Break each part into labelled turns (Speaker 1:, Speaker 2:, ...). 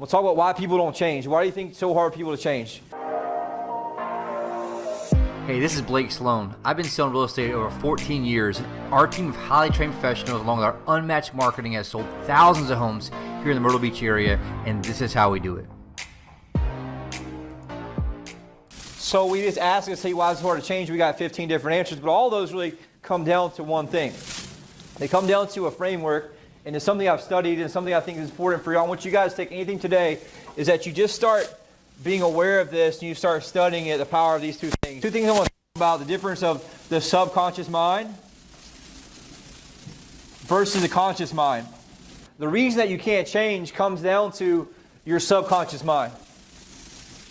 Speaker 1: We'll talk about why people don't change. Why do you think it's so hard for people to change?
Speaker 2: Hey, this is Blake Sloan. I've been selling real estate over 14 years. Our team of highly trained professionals, along with our unmatched marketing, has sold thousands of homes here in the Myrtle Beach area, and this is how we do it.
Speaker 1: So we just asked and say, why is it hard to change? We got 15 different answers, but all those really come down to one thing. They come down to a framework, and it's something I've studied and something I think is important for you. I want you guys to take anything today is that you just start being aware of this and you start studying it, the power of these two things. Two things I want to talk about: the difference of the subconscious mind versus the conscious mind. The reason that you can't change comes down to your subconscious mind.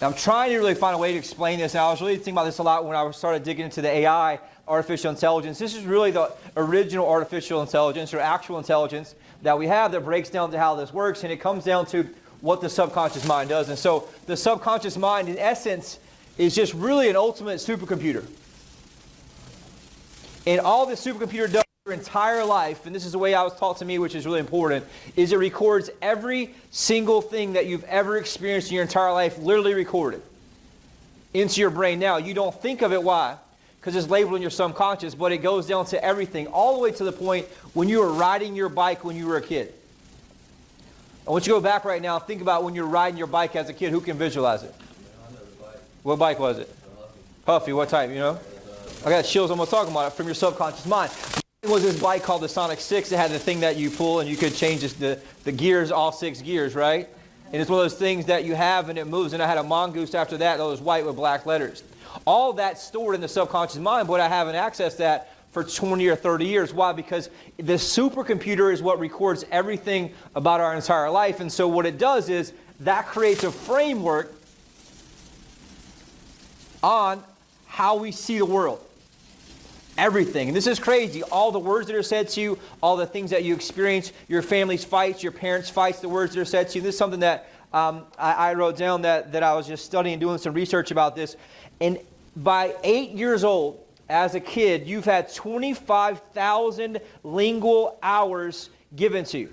Speaker 1: Now, I'm trying to really find a way to explain this. Now, I was really thinking about this a lot when I started digging into the AI, artificial intelligence. This is really the original artificial intelligence or actual intelligence that we have that breaks down to how this works, and it comes down to what the subconscious mind does. And so the subconscious mind, in essence, is just really an ultimate supercomputer. And all this supercomputer does your entire life, and this is the way I was taught to me, which is really important, is it records every single thing that you've ever experienced in your entire life, literally recorded into your brain. Now, you don't think of it. Why? Because it's labeled in your subconscious, but it goes down to everything, all the way to the point when you were riding your bike when you were a kid. I want you to go back right now and think about when you were riding your bike as a kid. Who can visualize it? What bike was it? Puffy. What type, you know? I got chills. I'm going to talk about it from your subconscious mind. It was this bike called the Sonic 6. It had the thing that you pull and you could change the gears, all 6 gears, right? And it's one of those things that you have and it moves. And I had a mongoose after that was white with black letters. All that's stored in the subconscious mind, but I haven't accessed that for 20 or 30 years. Why? Because the supercomputer is what records everything about our entire life. And so what it does is that creates a framework on how we see the world. Everything. And this is crazy. All the words that are said to you, all the things that you experience, your family's fights, your parents' fights, the words that are said to you. This is something that I wrote down that I was just studying, doing some research about this. And by 8 years old, as a kid, you've had 25,000 lingual hours given to you.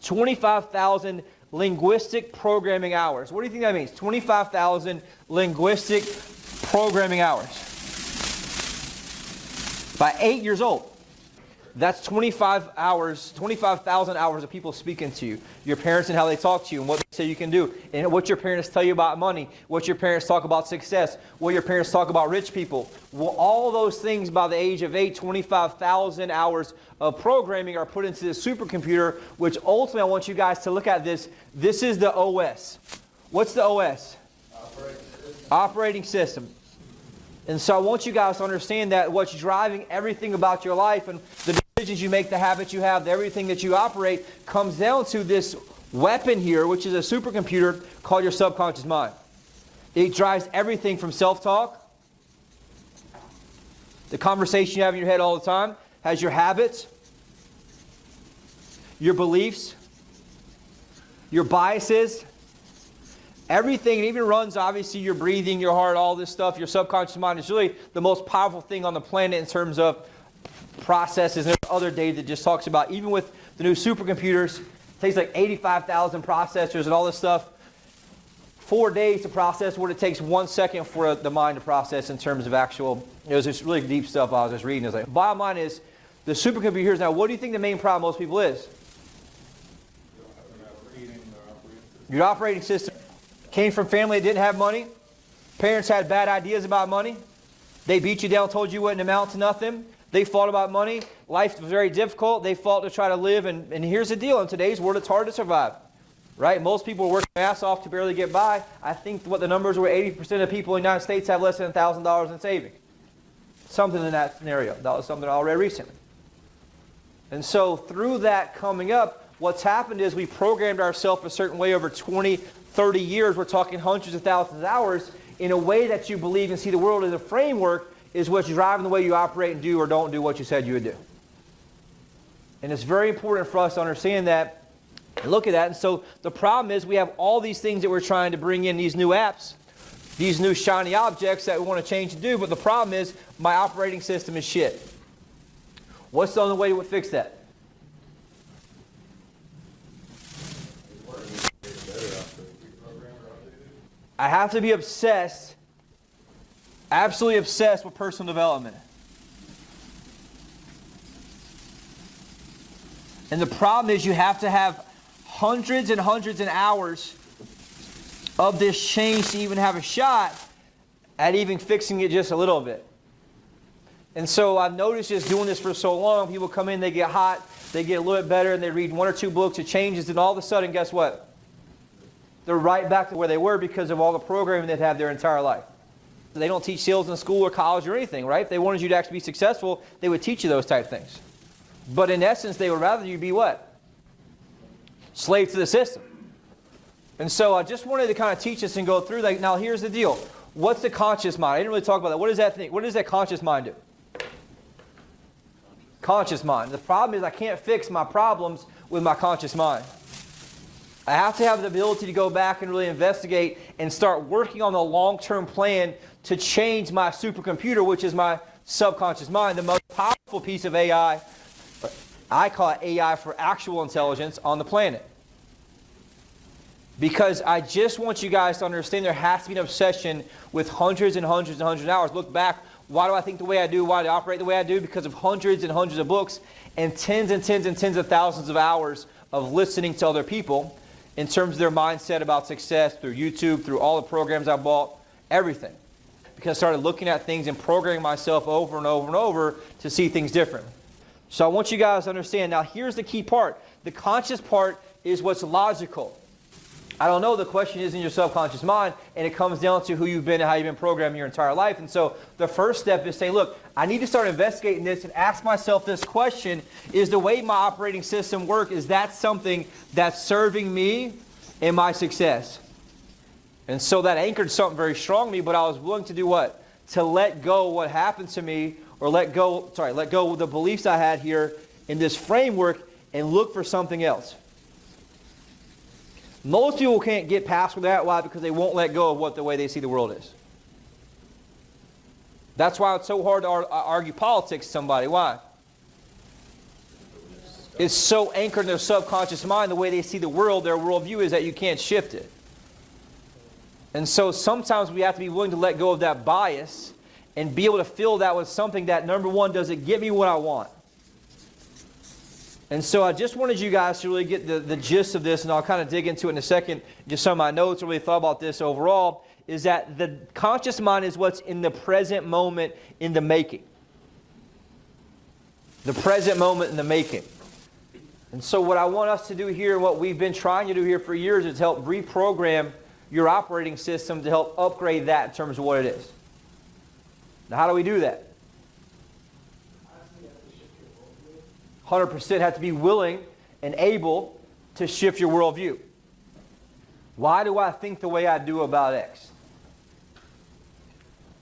Speaker 1: 25,000 linguistic programming hours. What do you think that means? 25,000 linguistic programming hours. By 8 years old. That's 25,000 hours of people speaking to you. Your parents and how they talk to you and what they say you can do. And what your parents tell you about money. What your parents talk about success. What your parents talk about rich people. Well, all those things by the age of 8, 25,000 hours of programming are put into this supercomputer, which ultimately I want you guys to look at this. This is the OS. What's the OS? Operating system. And so I want you guys to understand that what's driving everything about your life and the decisions you make, the habits you have, everything that you operate comes down to this weapon here, which is a supercomputer called your subconscious mind. It drives everything from self-talk, the conversation you have in your head all the time, has your habits, your beliefs, your biases, everything. It even runs, obviously, your breathing, your heart, all this stuff. Your subconscious mind is really the most powerful thing on the planet in terms of processes. There's other data that just talks about, even with the new supercomputers, it takes like 85,000 processors and all this stuff. 4 days to process what it takes 1 second for the mind to process in terms of actual, it was just really deep stuff I was just reading. It's like, bottom line is, the supercomputer here is now, what do you think the main problem most people is? Your operating system. Came from family that didn't have money. Parents had bad ideas about money. They beat you down, told you wouldn't amount to nothing. They fought about money. Life was very difficult. They fought to try to live. And here's the deal. In today's world, it's hard to survive. Right? Most people are working their ass off to barely get by. I think what the numbers were, 80% of people in the United States have less than $1,000 in savings. Something in that scenario. That was something I read recently. And so through that coming up, what's happened is we programmed ourselves a certain way over 20, 30 years. We're talking hundreds of thousands of hours in a way that you believe and see the world as a framework is what's driving the way you operate and do or don't do what you said you would do. And it's very important for us to understand that and look at that. And so the problem is we have all these things that we're trying to bring in, these new apps, these new shiny objects that we want to change and do. But the problem is my operating system is shit. What's the only way to fix that? I have to be obsessed, absolutely obsessed with personal development. And the problem is you have to have hundreds and hundreds of hours of this change to even have a shot at even fixing it just a little bit. And so I've noticed just doing this for so long, people come in, they get hot, they get a little bit better, and they read 1 or 2 books, it changes, and all of a sudden, guess what? They're right back to where they were because of all the programming they've had their entire life. They don't teach sales in school or college or anything, right? If they wanted you to actually be successful, they would teach you those type of things. But in essence, they would rather you be what? Slave to the system. And so I just wanted to kind of teach us and go through that. Now here's the deal. What's the conscious mind? I didn't really talk about that. What does that think? What does that conscious mind do? Conscious mind. The problem is I can't fix my problems with my conscious mind. I have to have the ability to go back and really investigate and start working on the long-term plan to change my supercomputer, which is my subconscious mind, the most powerful piece of AI. I call it AI for actual intelligence on the planet. Because I just want you guys to understand there has to be an obsession with hundreds and hundreds and hundreds of hours. Look back, why do I think the way I do? Why do I operate the way I do? Because of hundreds and hundreds of books and tens and tens and tens of thousands of hours of listening to other people in terms of their mindset about success through YouTube, through all the programs I bought, everything. Because I started looking at things and programming myself over and over and over to see things differently. So I want you guys to understand. Now here's the key part. The conscious part is what's logical. I don't know, the question is in your subconscious mind, and it comes down to who you've been and how you've been programming your entire life. And so the first step is saying, look, I need to start investigating this and ask myself this question: is the way my operating system works, is that something that's serving me and my success? And so that anchored something very strong in me, but I was willing to do what? To let go what happened to me, or let go of the beliefs I had here in this framework and look for something else. Most people can't get past that. Why? Because they won't let go of what the way they see the world is. That's why it's so hard to argue politics to somebody. Why? It's so anchored in their subconscious mind, the way they see the world, their worldview is that you can't shift it. And so sometimes we have to be willing to let go of that bias and be able to fill that with something that, number one, does it get me what I want? And so I just wanted you guys to really get the gist of this, and I'll kind of dig into it in a second. Just some of my notes, I really thought about this overall, is that the conscious mind is what's in the present moment in the making. The present moment in the making. And so what I want us to do here, what we've been trying to do here for years, is help reprogram your operating system to help upgrade that in terms of what it is. Now, how do we do that? 100% have to be willing and able to shift your worldview. Why do I think the way I do about X?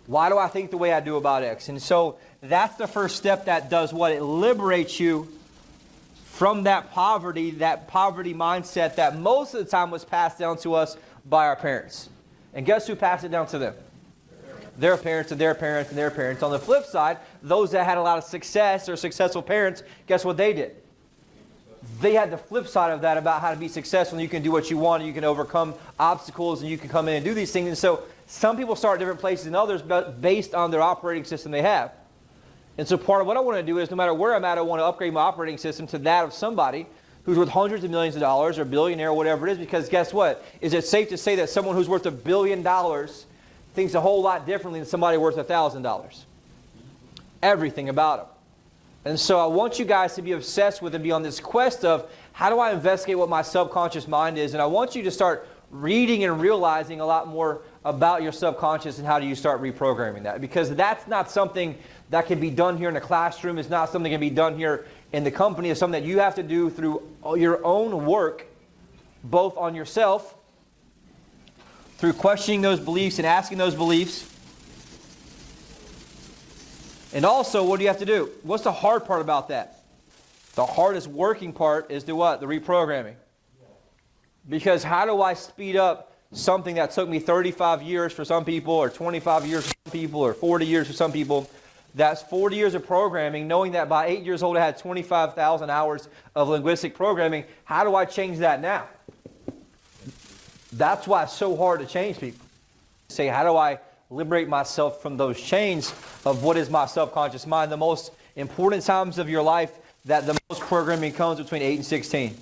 Speaker 1: Why do I think the way I do about X? And so that's the first step that does what? It liberates you from that poverty mindset that most of the time was passed down to us by our parents. And guess who passed it down to them? Their parents and their parents and their parents. On the flip side, those that had a lot of success or successful parents, guess what they did? They had the flip side of that about how to be successful, and you can do what you want, and you can overcome obstacles, and you can come in and do these things. And so some people start at different places than others based on their operating system they have. And so part of what I want to do is, no matter where I'm at, I want to upgrade my operating system to that of somebody who's worth hundreds of millions of dollars or billionaire or whatever it is, because guess what? Is it safe to say that someone who's worth $1 billion thinks a whole lot differently than somebody worth $1,000? Everything about them. And so I want you guys to be obsessed with and be on this quest of, how do I investigate what my subconscious mind is? And I want you to start reading and realizing a lot more about your subconscious and how do you start reprogramming that. Because that's not something that can be done here in the classroom. It's not something that can be done here in the company. It's something that you have to do through your own work, both on yourself, through questioning those beliefs and asking those beliefs. And also, what do you have to do? What's the hard part about that? The hardest working part is the what? The reprogramming. Because how do I speed up something that took me 35 years for some people, or 25 years for some people, or 40 years for some people? That's 40 years of programming, knowing that by 8 years old I had 25,000 hours of linguistic programming. How do I change that now? That's why it's so hard to change people. say, how do I liberate myself from those chains of what is my subconscious mind? The most important times of your life, that the most programming comes between 8 and 16.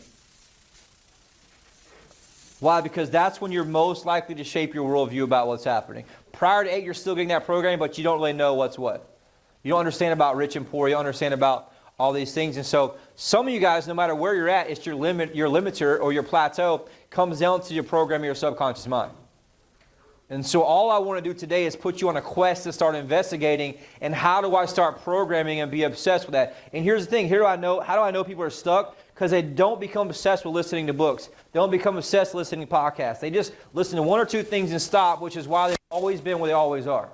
Speaker 1: Why? Because that's when you're most likely to shape your worldview about what's happening. Prior to 8, you're still getting that programming, but you don't really know what's what. You don't understand about rich and poor. You don't understand about all these things. And so some of you guys, no matter where you're at, it's your limiter or your plateau comes down to your programming, your subconscious mind. And so all I want to do today is put you on a quest to start investigating, and how do I start programming and be obsessed with that? And here's the thing, how do I know people are stuck? Because they don't become obsessed with listening to books. They don't become obsessed with listening to podcasts. They just listen to one or two things and stop, which is why they've always been where they always are.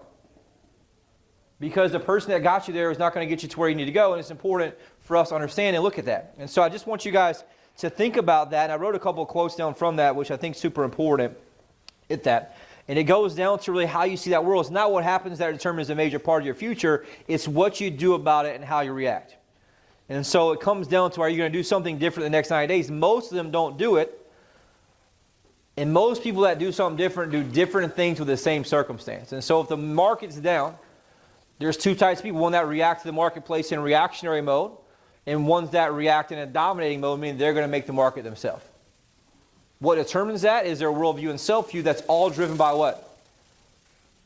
Speaker 1: Because the person that got you there is not going to get you to where you need to go, and it's important for us to understand and look at that. And so I just want you guys to think about that, and I wrote a couple of quotes down from that, which I think is super important at that. And it goes down to really how you see that world. It's not what happens that determines a major part of your future. It's what you do about it and how you react. And so it comes down to, are you going to do something different the next 90 days? Most of them don't do it. And most people that do something different do different things with the same circumstance. And so if the market's down, there's two types of people. One that react to the marketplace in reactionary mode, and ones that react in a dominating mode, meaning they're going to make the market themselves. What determines that is their worldview and self-view. That's all driven by what?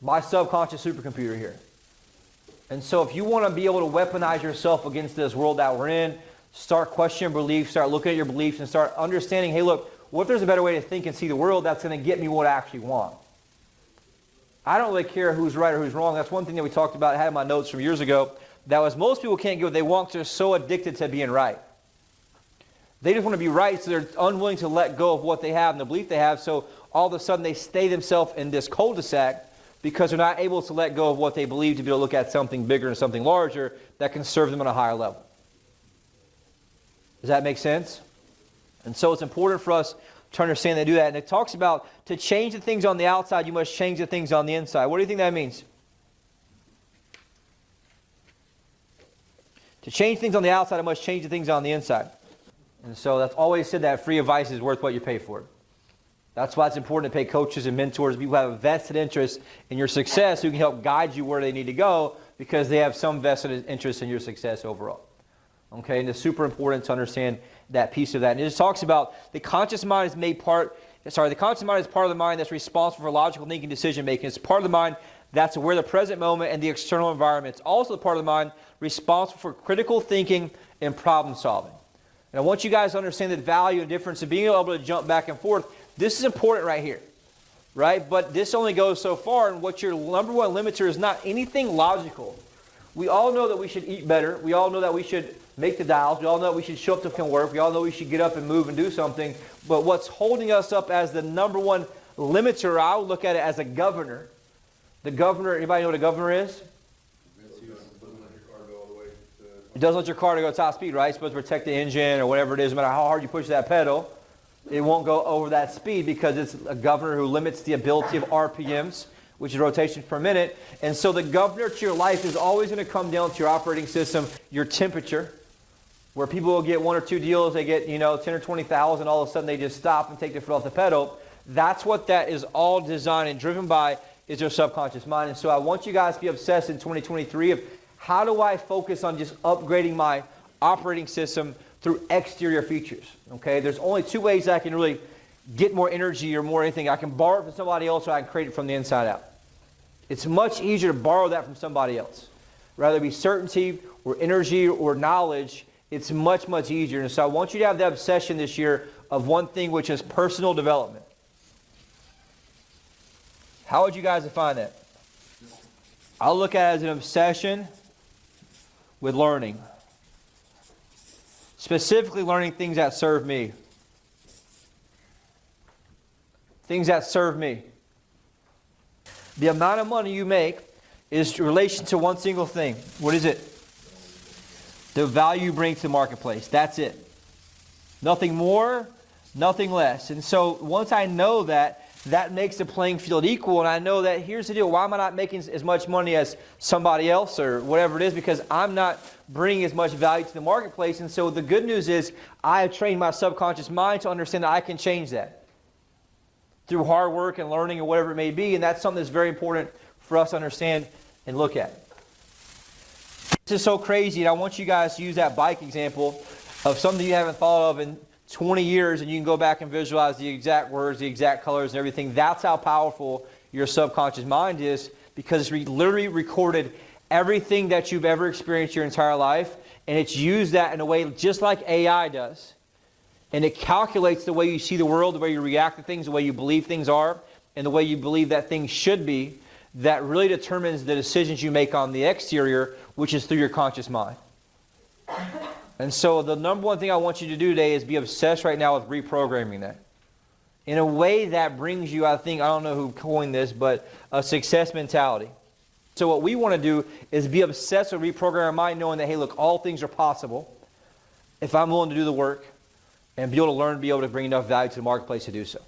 Speaker 1: My subconscious supercomputer here. And so if you want to be able to weaponize yourself against this world that we're in, start questioning beliefs, start looking at your beliefs, and start understanding, hey, look, what if there's a better way to think and see the world that's going to get me what I actually want? I don't really care who's right or who's wrong. That's one thing that we talked about, I had in my notes from years ago, that was most people can't get what they want because they're so addicted to being right. They just want to be right, so they're unwilling to let go of what they have and the belief they have, so all of a sudden they stay themselves in this cul-de-sac because they're not able to let go of what they believe to be able to look at something bigger and something larger that can serve them on a higher level. Does that make sense? And so it's important for us to understand they do that. And it talks about to change the things on the outside, you must change the things on the inside. What do you think that means? To change things on the outside, I must change the things on the inside. And so that's always said that free advice is worth what you pay for it. That's why it's important to pay coaches and mentors, people who have a vested interest in your success, who can help guide you where they need to go because they have some vested interest in your success overall. Okay, and it's super important to understand that piece of that. And it just talks about the conscious mind is the conscious mind is part of the mind that's responsible for logical thinking, decision making. It's part of the mind that's aware of the present moment and the external environment. It's also the part of the mind responsible for critical thinking and problem solving. And I want you guys to understand the value and difference of being able to jump back and forth. This is important right here, right? But this only goes so far, and what your number one limiter is not anything logical. We all know that we should eat better. We all know that we should make the dials. We all know that we should show up to work. We all know we should get up and move and do something. But what's holding us up as the number one limiter, I would look at it as a governor. The governor, anybody know what a governor is? It doesn't let your car to go top speed, right? It's supposed to protect the engine or whatever it is. No matter how hard you push that pedal, it won't go over that speed because it's a governor who limits the ability of RPMs, which is rotation per minute. And so the governor to your life is always going to come down to your operating system, your temperature, where people will get one or two deals, they get 10 or 20,000, all of a sudden they just stop and take their foot off the pedal. That's what that is all designed and driven by, is your subconscious mind. And so I want you guys to be obsessed in 2023 of how do I focus on just upgrading my operating system through exterior features. Okay, there's only two ways I can really get more energy or more anything. I can borrow it from somebody else, or I can create it from the inside out. It's much easier to borrow that from somebody else. Rather it be certainty or energy or knowledge, it's much, much easier. And so I want you to have that obsession this year of one thing, which is personal development. How would you guys define that? I'll look at it as an obsession with learning. Specifically learning things that serve me. Things that serve me. The amount of money you make is in relation to one single thing. What is it? The value you bring to the marketplace. That's it. Nothing more, nothing less. And so once I know that, that makes the playing field equal, and I know that here's the deal. Why am I not making as much money as somebody else or whatever it is? Because I'm not bringing as much value to the marketplace. And so the good news is I have trained my subconscious mind to understand that I can change that. through hard work and learning or whatever it may be. And that's something that's very important for us to understand and look at. This is so crazy, and I want you guys to use that bike example of something you haven't thought of in 20 years, and you can go back and visualize the exact words, the exact colors and everything. That's how powerful your subconscious mind is, because it's literally recorded everything that you've ever experienced your entire life, and it's used that in a way just like AI does. And it calculates the way you see the world, the way you react to things, the way you believe things are, and the way you believe that things should be. That really determines the decisions you make on the exterior, which is through your conscious mind. And so the number one thing I want you to do today is be obsessed right now with reprogramming that. In a way that brings you, I don't know who coined this, but a success mentality. So what we want to do is be obsessed with reprogramming our mind, knowing that, hey, look, all things are possible if I'm willing to do the work and be able to learn, be able to bring enough value to the marketplace to do so.